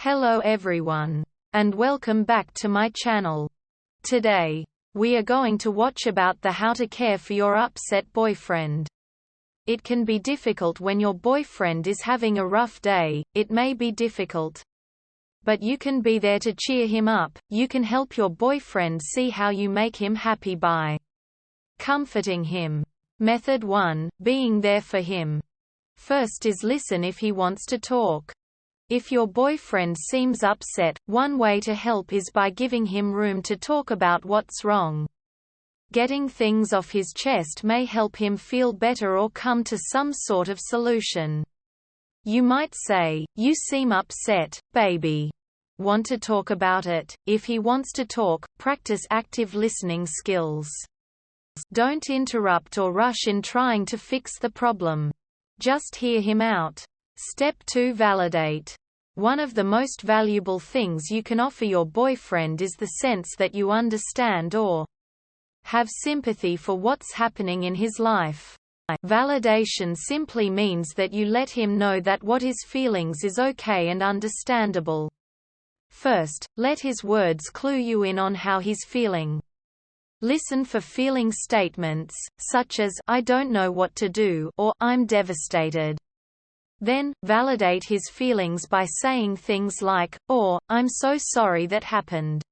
Hello everyone, and welcome back to my channel. Today, we are going to watch about the how to care for your upset boyfriend. It can be difficult when your boyfriend is having a rough day. It may be difficult, but you can be there to cheer him up. You can help your boyfriend see how you make him happy by comforting him. Method 1. Being there for him. First is listen if he wants to talk. If your boyfriend seems upset, one way to help is by giving him room to talk about what's wrong. Getting things off his chest may help him feel better or come to some sort of solution. You might say, "You seem upset, baby. Want to talk about it?" If he wants to talk, practice active listening skills. Don't interrupt or rush in trying to fix the problem. Just hear him out. Step 2. Validate. One of the most valuable things you can offer your boyfriend is the sense that you understand or have sympathy for what's happening in his life. Validation simply means that you let him know that what his feelings is okay and understandable. First, let his words clue you in on how he's feeling. Listen for feeling statements, such as, "I don't know what to do," or "I'm devastated." Then, validate his feelings by saying things like, or, "I'm so sorry that happened.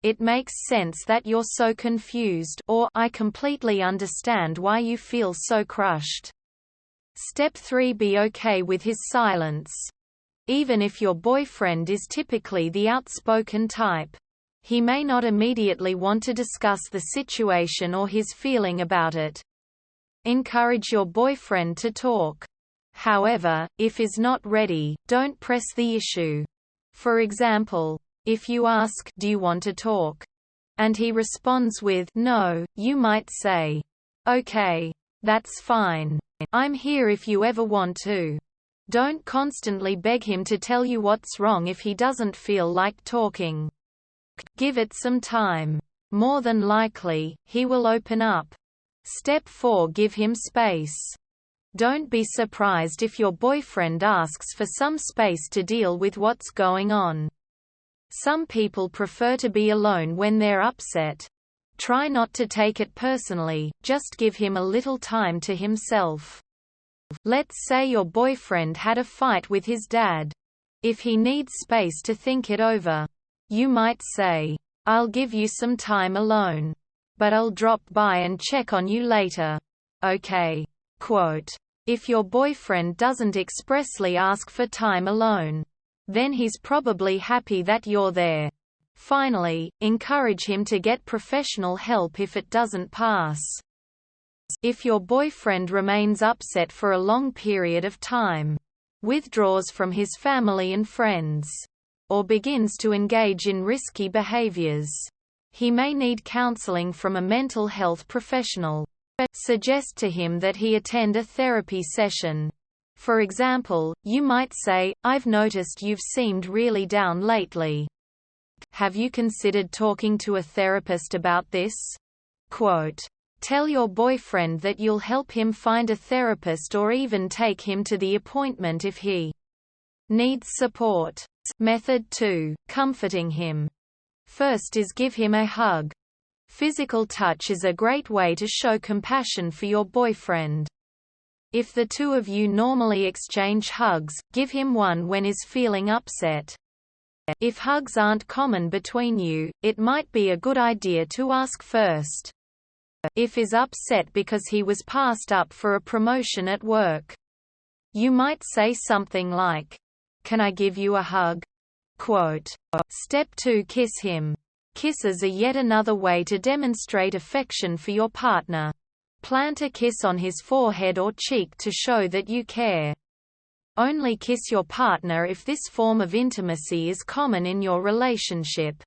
It makes sense that you're so confused," or, "I completely understand why you feel so crushed." Step 3. Be okay with his silence. Even if your boyfriend is typically the outspoken type, he may not immediately want to discuss the situation or his feeling about it. Encourage your boyfriend to talk. However, if he's not ready, don't press the issue. For example, if you ask, "Do you want to talk?" and he responds with, "No," you might say, "Okay. That's fine. I'm here if you ever want to." Don't constantly beg him to tell you what's wrong if he doesn't feel like talking. Give it some time. More than likely, he will open up. Step 4. Give him space. Don't be surprised if your boyfriend asks for some space to deal with what's going on. Some people prefer to be alone when they're upset. Try not to take it personally, just give him a little time to himself. Let's say your boyfriend had a fight with his dad. If he needs space to think it over, you might say, "I'll give you some time alone, but I'll drop by and check on you later. Okay?" Quote. If your boyfriend doesn't expressly ask for time alone, then he's probably happy that you're there. Finally, encourage him to get professional help if it doesn't pass. If your boyfriend remains upset for a long period of time, withdraws from his family and friends, or begins to engage in risky behaviors, he may need counseling from a mental health professional. Suggest to him that he attend a therapy session. For example, you might say, "I've noticed you've seemed really down lately. Have you considered talking to a therapist about this?" Quote. Tell your boyfriend that you'll help him find a therapist or even take him to the appointment if he needs support. Method 2. Comforting him. First is give him a hug. Physical touch is a great way to show compassion for your boyfriend. If the two of you normally exchange hugs, give him one when he's feeling upset. If hugs aren't common between you, it might be a good idea to ask first. If he's upset because he was passed up for a promotion at work, you might say something like, "Can I give you a hug?" Quote. Step 2. Kiss him. Kisses are yet another way to demonstrate affection for your partner. Plant a kiss on his forehead or cheek to show that you care. Only kiss your partner if this form of intimacy is common in your relationship.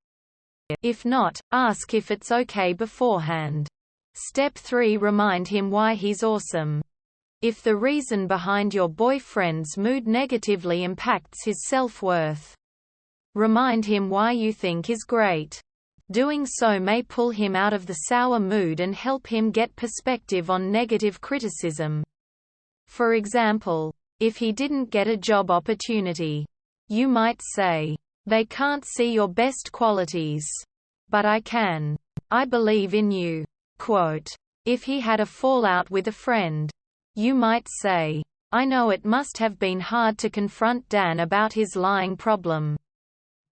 If not, ask if it's okay beforehand. Step 3. Remind him why he's awesome. If the reason behind your boyfriend's mood negatively impacts his self-worth, remind him why you think he's great. Doing so may pull him out of the sour mood and help him get perspective on negative criticism. For example, if he didn't get a job opportunity, You might say, "They can't see your best qualities. But I can. I believe in you." Quote. If he had a fallout with a friend, you might say, "I know it must have been hard to confront Dan about his lying problem.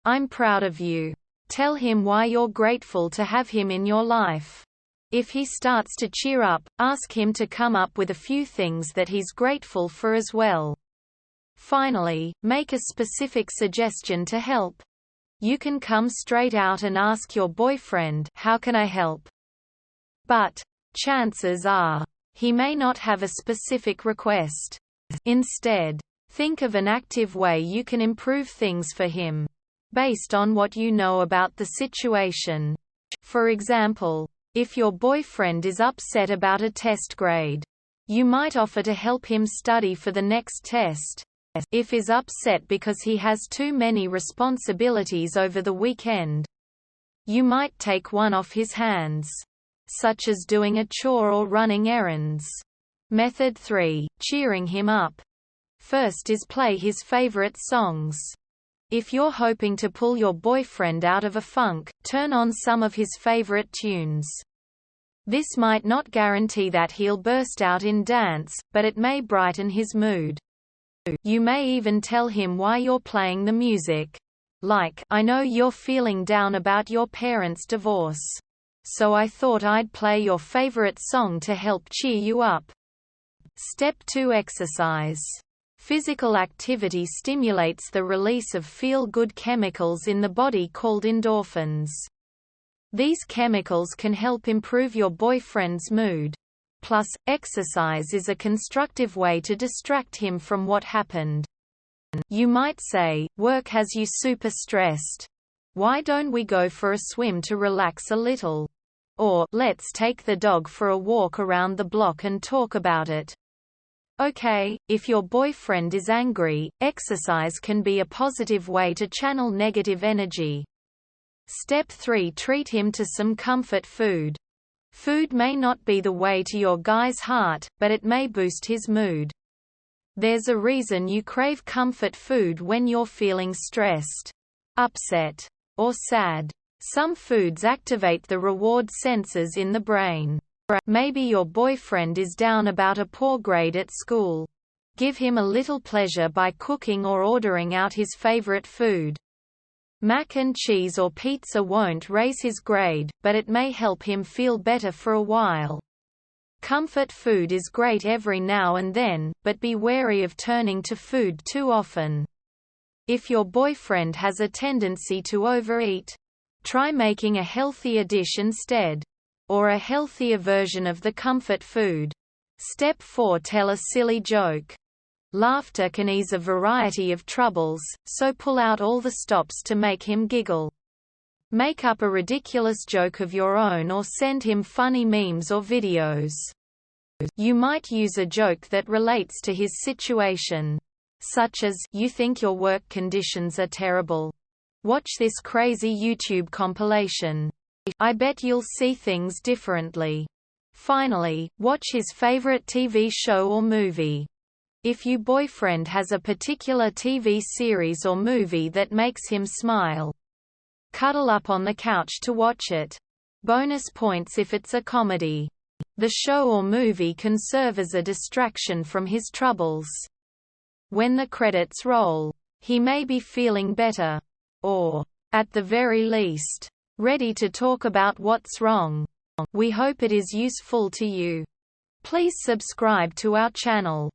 I'm proud of you. Tell him why you're grateful to have him in your life." If he starts to cheer up, ask him to come up with a few things that he's grateful for as well. Finally, make a specific suggestion to help. You can come straight out and ask your boyfriend, "How can I help?" But chances are, he may not have a specific request. Instead, think of an active way you can improve things for him, based on what you know about the situation. For example, if your boyfriend is upset about a test grade, you might offer to help him study for the next test. If he's upset because he has too many responsibilities over the weekend, you might take one off his hands, such as doing a chore or running errands. Method 3. Cheering him up. First is play his favorite songs. If you're hoping to pull your boyfriend out of a funk, turn on some of his favorite tunes. This might not guarantee that he'll burst out in dance, but it may brighten his mood. You may even tell him why you're playing the music. Like, "I know you're feeling down about your parents' divorce. So I thought I'd play your favorite song to help cheer you up." Step 2. Exercise. Physical activity stimulates the release of feel-good chemicals in the body called endorphins. These chemicals can help improve your boyfriend's mood. Plus, exercise is a constructive way to distract him from what happened. You might say, "Work has you super stressed. Why don't we go for a swim to relax a little?" Or, "Let's take the dog for a walk around the block and talk about it." Okay, if your boyfriend is angry, exercise can be a positive way to channel negative energy. Step 3. Treat him to some comfort food. Food may not be the way to your guy's heart, but it may boost his mood. There's a reason you crave comfort food when you're feeling stressed, upset, or sad. Some foods activate the reward sensors in the brain. Maybe your boyfriend is down about a poor grade at school. Give him a little pleasure by cooking or ordering out his favorite food. Mac and cheese or pizza won't raise his grade, but it may help him feel better for a while. Comfort food is great every now and then, but be wary of turning to food too often. If your boyfriend has a tendency to overeat, try making a healthier dish instead, or a healthier version of the comfort food. Step 4. Tell a silly joke. Laughter can ease a variety of troubles, so pull out all the stops to make him giggle. Make up a ridiculous joke of your own or send him funny memes or videos. You might use a joke that relates to his situation, such as, "You think your work conditions are terrible? Watch this crazy YouTube compilation. I bet you'll see things differently." Finally, watch his favorite TV show or movie. If your boyfriend has a particular TV series or movie that makes him smile, cuddle up on the couch to watch it. Bonus points if it's a comedy. The show or movie can serve as a distraction from his troubles. When the credits roll, he may be feeling better, or, at the very least, ready to talk about what's wrong. We hope it is useful to you. Please subscribe to our channel.